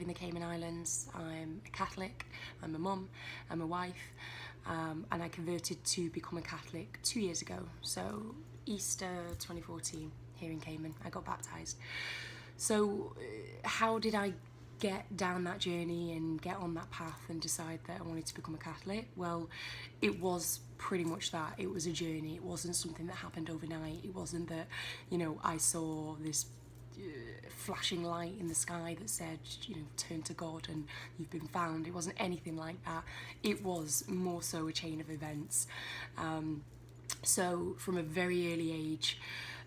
in the Cayman Islands. I'm a Catholic, I'm a mum, I'm a wife, and I converted to become a Catholic 2 years ago. So Easter 2014 here in Cayman, I got baptised. So how did I get down that journey and get on that path and decide that I wanted to become a Catholic? Well, it was pretty much that. It was a journey. It wasn't something that happened overnight. It wasn't that, you know, I saw this flashing light in the sky that said, you know, turn to God and you've been found. It wasn't anything like that. It was more so a chain of events. So from a very early age,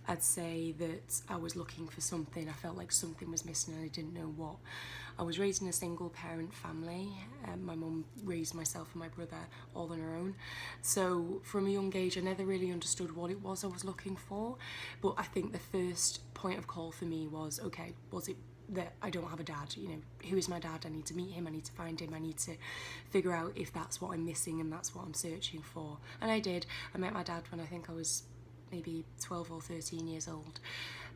I'd say that I was looking for something. I felt like something was missing and I didn't know what. I was raised in a single parent family. My mum raised myself and my brother all on her own. So from a young age, I never really understood what it was I was looking for. But I think the first point of call for me was, okay, was it that I don't have a dad? You know, who is my dad? I need to meet him, I need to find him, I need to figure out if that's what I'm missing and that's what I'm searching for. And I did. I met my dad when I think I was maybe 12 or 13 years old,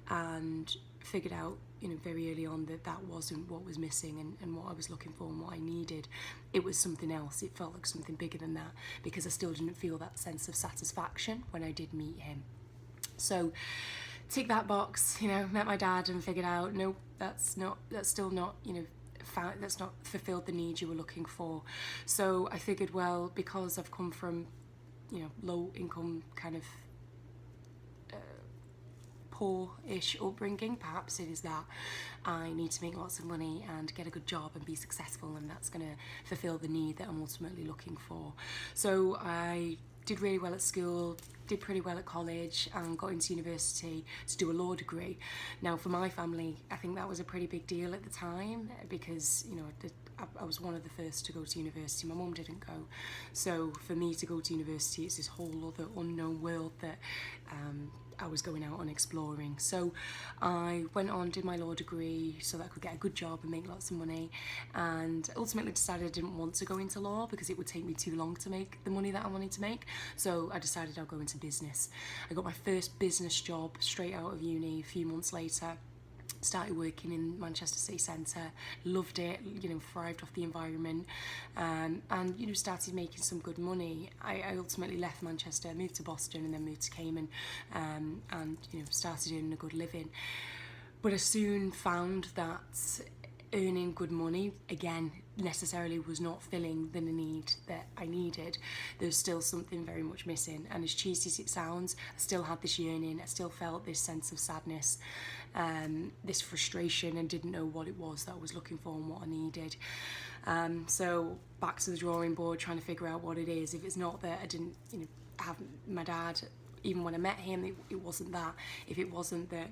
and figured out, you know, very early on that that wasn't what was missing and what I was looking for and what I needed. It was something else. It felt like something bigger than that, because I still didn't feel that sense of satisfaction when I did meet him. So tick that box, you know, met my dad and figured out, nope, that's still not, you know, that's not fulfilled the need you were looking for. So I figured, well, because I've come from, you know, low income kind of poor-ish upbringing, perhaps it is that I need to make lots of money and get a good job and be successful, and that's going to fulfill the need that I'm ultimately looking for. So I did really well at school, did pretty well at college, and got into university to do a law degree. Now, for my family, I think that was a pretty big deal at the time, because, you know, I was one of the first to go to university. My mum didn't go. So for me to go to university, it's this whole other unknown world that I was going out and exploring. So I went on, did my law degree so that I could get a good job and make lots of money, and ultimately decided I didn't want to go into law because it would take me too long to make the money that I wanted to make. So I decided I'll go into business. I got my first business job straight out of uni a few months later. Started working in Manchester City Centre, loved it, you know, thrived off the environment, and, you know, started making some good money. I ultimately left Manchester, moved to Boston, and then moved to Cayman, and, you know, started earning a good living. But I soon found that earning good money, again, necessarily was not filling the need that I needed. There's still something very much missing, and as cheesy as it sounds, I still had this yearning, I still felt this sense of sadness, this frustration, and didn't know what it was that I was looking for and what I needed. So back to the drawing board, trying to figure out what it is. If it's not that I didn't, you know, have my dad, even when I met him, it wasn't that. If it wasn't that,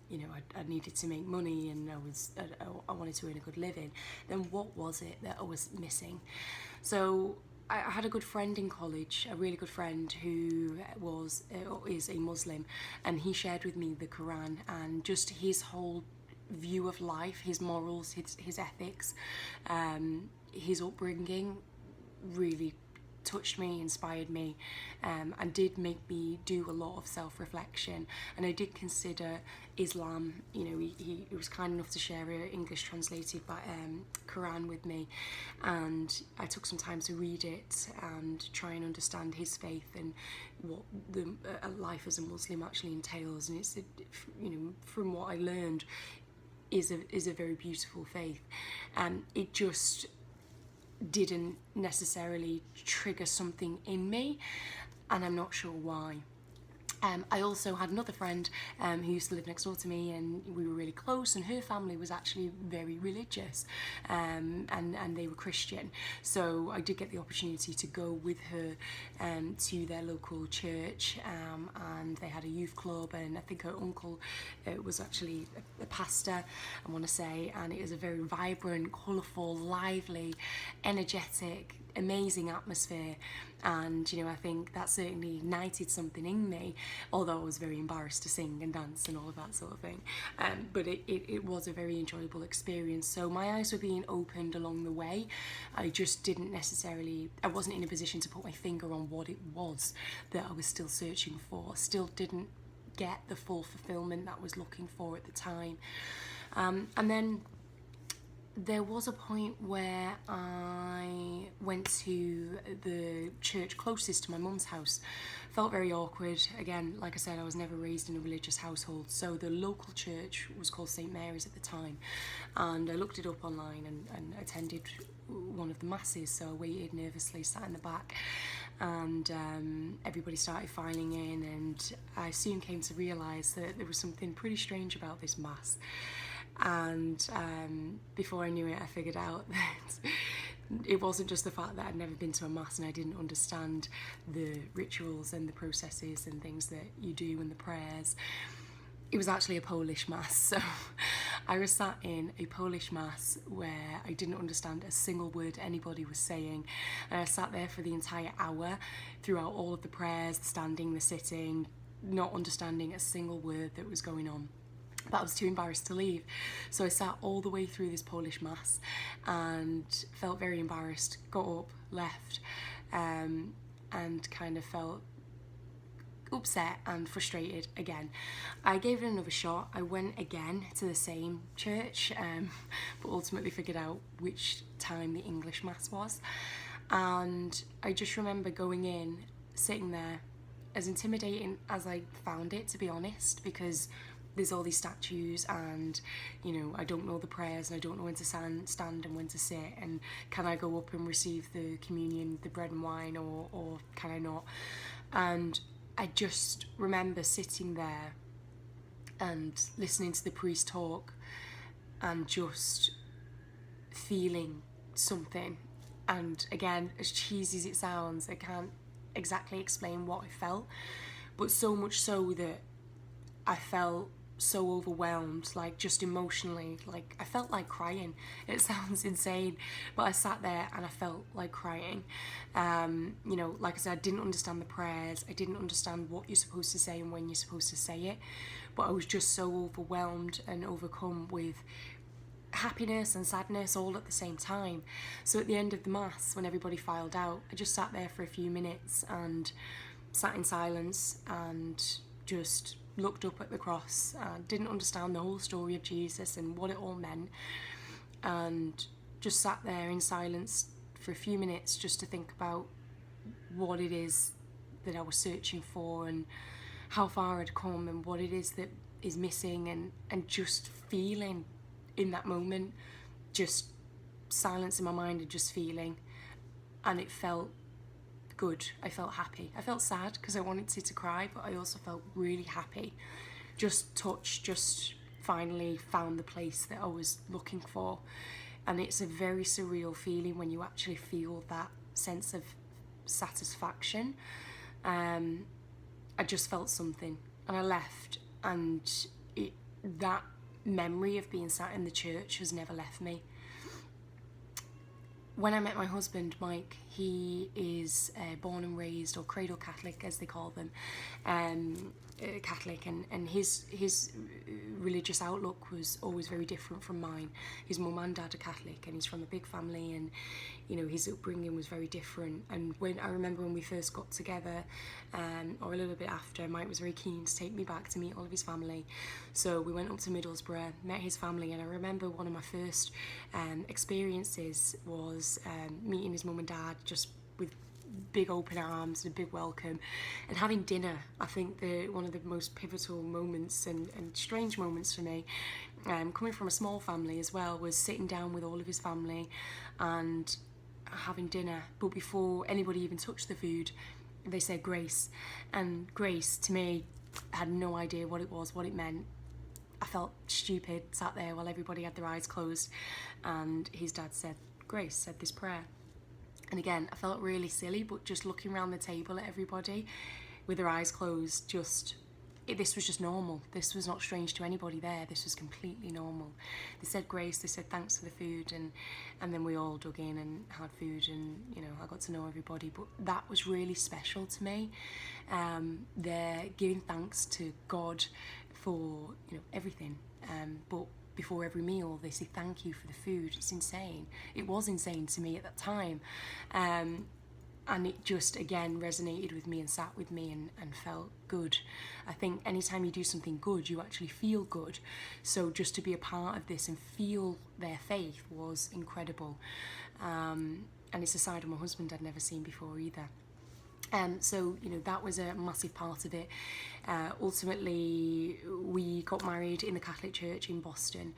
you know, I needed to make money and I wanted to earn a good living, then what was it that I was missing? So I had a good friend in college, a really good friend who is a Muslim, and he shared with me the Quran and just his whole view of life, his morals, his ethics, his upbringing really touched me, inspired me, and did make me do a lot of self-reflection. And I did consider Islam. You know, he was kind enough to share an English translated Quran with me, and I took some time to read it and try and understand his faith and what the life as a Muslim actually entails. And it's, you know, from what I learned, is a very beautiful faith, and it just didn't necessarily trigger something in me, and I'm not sure why. I also had another friend who used to live next door to me, and we were really close, and her family was actually very religious, and they were Christian. So I did get the opportunity to go with her to their local church, and they had a youth club, and I think her uncle was actually a pastor, I want to say, and it was a very vibrant, colourful, lively, energetic, amazing atmosphere. And, you know, I think that certainly ignited something in me, although I was very embarrassed to sing and dance and all of that sort of thing. But it was a very enjoyable experience. So my eyes were being opened along the way. I just didn't necessarily, I wasn't in a position to put my finger on what it was that I was still searching for. Still didn't get the full fulfillment that I was looking for at the time. And then there was a point where I went to the church closest to my mum's house. Felt very awkward. Again, like I said, I was never raised in a religious household, so the local church was called St Mary's at the time, and I looked it up online and attended one of the masses, so I waited nervously, sat in the back, and everybody started filing in, and I soon came to realise that there was something pretty strange about this mass. And before I knew it, I figured out that it wasn't just the fact that I'd never been to a mass and I didn't understand the rituals and the processes and things that you do and the prayers. It was actually a Polish mass. So I was sat in a Polish mass where I didn't understand a single word anybody was saying, and I sat there for the entire hour throughout all of the prayers, the standing, the sitting, not understanding a single word that was going on. But I was too embarrassed to leave. So I sat all the way through this Polish mass and felt very embarrassed, got up, left, and kind of felt upset and frustrated again. I gave it another shot. I went again to the same church, but ultimately figured out which time the English mass was. And I just remember going in, sitting there, as intimidating as I found it, to be honest, because there's all these statues and, you know, I don't know the prayers and I don't know when to stand and when to sit, and can I go up and receive the communion, the bread and wine, or can I not? And I just remember sitting there and listening to the priest talk and just feeling something. And again, as cheesy as it sounds, I can't exactly explain what I felt, but so much so that I felt so overwhelmed, like just emotionally, like I felt like crying. It sounds insane, but I sat there and I felt like crying. You know, like I said, I didn't understand the prayers, I didn't understand what you're supposed to say and when you're supposed to say it, but I was just so overwhelmed and overcome with happiness and sadness all at the same time. So at the end of the mass, when everybody filed out, I just sat there for a few minutes and sat in silence and just looked up at the cross. Didn't understand the whole story of Jesus and what it all meant, and just sat there in silence for a few minutes just to think about what it is that I was searching for and how far I'd come and what it is that is missing, and just feeling in that moment, just silence in my mind and just feeling. And it felt good. I felt happy. I felt sad because I wanted to cry, but I also felt really happy. Just touched, just finally found the place that I was looking for. And it's a very surreal feeling when you actually feel that sense of satisfaction. I just felt something and I left, and that memory of being sat in the church has never left me. When I met my husband, Mike, he is born and raised, or cradle Catholic as they call them, Catholic, and his religious outlook was always very different from mine. His mum and dad are Catholic, and he's from a big family, and you know, his upbringing was very different. And when I remember when we first got together, or a little bit after, Mike was very keen to take me back to meet all of his family. So we went up to Middlesbrough, met his family, and I remember one of my first experiences was meeting his mum and dad, just with big open arms and a big welcome, and having dinner. I think one of the most pivotal moments and strange moments for me, coming from a small family as well, was sitting down with all of his family and having dinner. But before anybody even touched the food, they said grace, and grace to me, I had no idea what it was, what it meant. I felt stupid, sat there while everybody had their eyes closed, and his dad said grace, said this prayer. And again, I felt really silly, but just looking around the table at everybody with their eyes closed, this was just normal. This was not strange to anybody there. This was completely normal. They said grace, they said thanks for the food, and then we all dug in and had food, and you know, I got to know everybody. But that was really special to me. They're giving thanks to God for, you know, everything. But before every meal they say thank you for the food. It's insane. It was insane to me at that time. and it just again resonated with me and sat with me and felt good. I think anytime you do something good, you actually feel good. So just to be a part of this and feel their faith was incredible. And it's a side of my husband I'd never seen before either. So, you know, that was a massive part of it. Ultimately, we got married in the Catholic Church in Boston.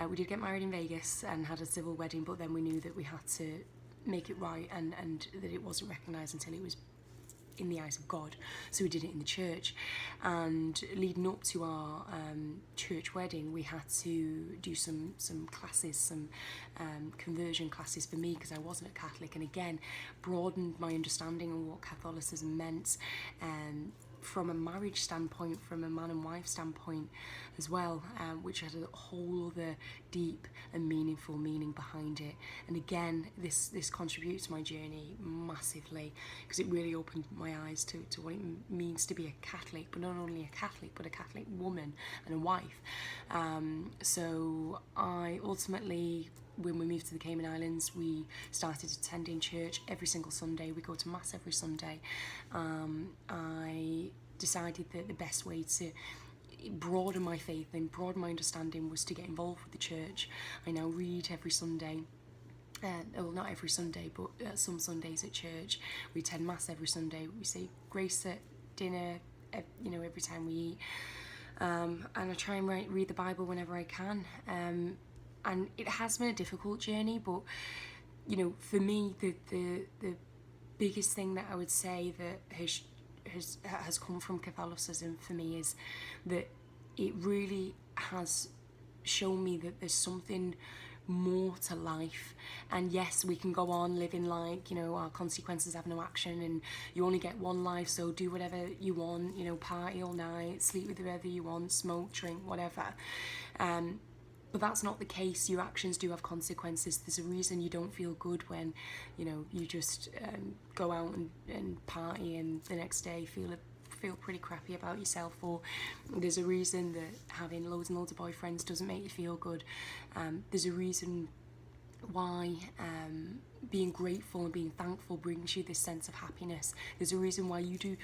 We did get married in Vegas and had a civil wedding, but then we knew that we had to make it right, and that it wasn't recognised until it was in the eyes of God. So we did it in the church. And leading up to our church wedding, we had to do some classes, some conversion classes for me, because I wasn't a Catholic, and again broadened my understanding on what Catholicism meant, from a marriage standpoint, from a man and wife standpoint as well, which had a whole other deep and meaningful meaning behind it. And again, this contributes to my journey massively, because it really opened my eyes to what it means to be a Catholic, but not only a Catholic, but a Catholic woman and a wife. So I ultimately, when we moved to the Cayman Islands, we started attending church every single Sunday. We go to Mass every Sunday. I decided that the best way to broaden my faith and broaden my understanding was to get involved with the church. I now read every Sunday. Well, not every Sunday, but some Sundays at church. We attend Mass every Sunday. We say grace at dinner, you know, every time we eat. And I try and read the Bible whenever I can. And it has been a difficult journey, but, you know, for me, the biggest thing that I would say that has come from Catholicism for me is that it really has shown me that there's something more to life. And yes, we can go on living like, you know, our consequences have no action, and you only get one life, so do whatever you want, you know, party all night, sleep with whoever you want, smoke, drink, whatever. But that's not the case. Your actions do have consequences. There's a reason you don't feel good when, you know, you just go out and party, and the next day feel pretty crappy about yourself. Or there's a reason that having loads and loads of boyfriends doesn't make you feel good. There's a reason why being grateful and being thankful brings you this sense of happiness. There's a reason why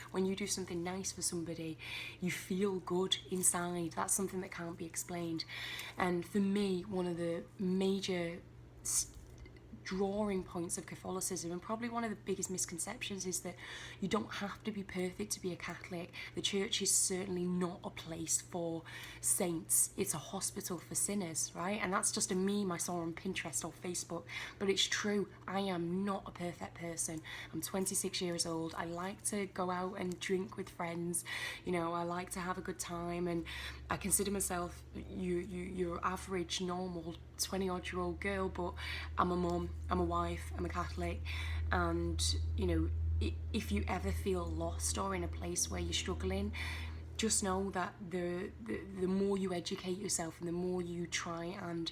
when you do something nice for somebody, you feel good inside. That's something that can't be explained. And for me, one of the major drawing points of Catholicism, and probably one of the biggest misconceptions, is that you don't have to be perfect to be a Catholic. The church is certainly not a place for saints. It's a hospital for sinners, right? And that's just a meme I saw on Pinterest or Facebook, but it's true. I am not a perfect person. I'm 26 years old. I like to go out and drink with friends. You know, I like to have a good time, and I consider myself your average, normal 20-odd-year-old girl, but I'm a mum, I'm a wife, I'm a Catholic, and, you know, if you ever feel lost or in a place where you're struggling, just know that the more you educate yourself and the more you try and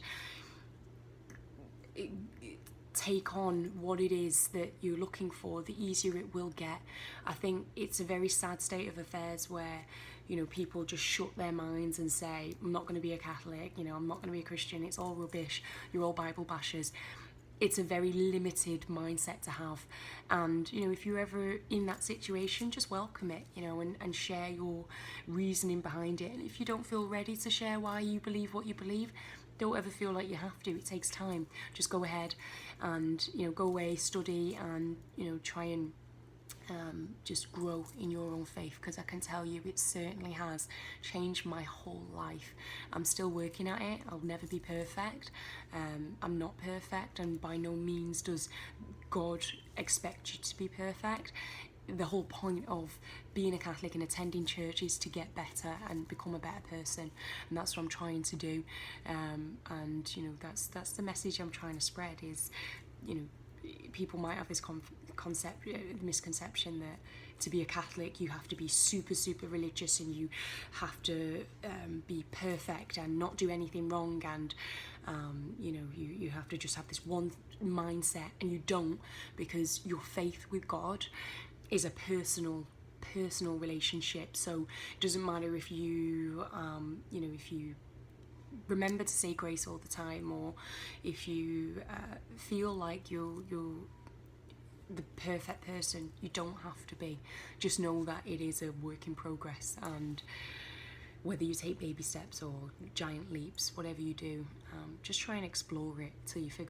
take on what it is that you're looking for, the easier it will get. I think it's a very sad state of affairs where, you know, people just shut their minds and say, I'm not going to be a Catholic, you know, I'm not going to be a Christian, it's all rubbish, you're all Bible bashers. It's a very limited mindset to have. And, you know, if you're ever in that situation, just welcome it, you know, and share your reasoning behind it. And if you don't feel ready to share why you believe what you believe, don't ever feel like you have to. It takes time. Just go ahead and, you know, go away, study, and, you know, try and just grow in your own faith, because I can tell you it certainly has changed my whole life. I'm still working at it. I'll never be perfect. I'm not perfect, and by no means does God expect you to be perfect. The whole point of being a Catholic and attending church is to get better and become a better person, and that's what I'm trying to do. And, you know, that's the message I'm trying to spread is, you know, people might have this misconception that to be a Catholic you have to be super religious, and you have to be perfect and not do anything wrong, and you know, you have to just have this one mindset, and you don't, because your faith with God is a personal relationship. So it doesn't matter if you you know, if you remember to say grace all the time, or if you feel like you're the perfect person. You don't have to be. Just know that it is a work in progress, and whether you take baby steps or giant leaps, whatever you do, just try and explore it till you figure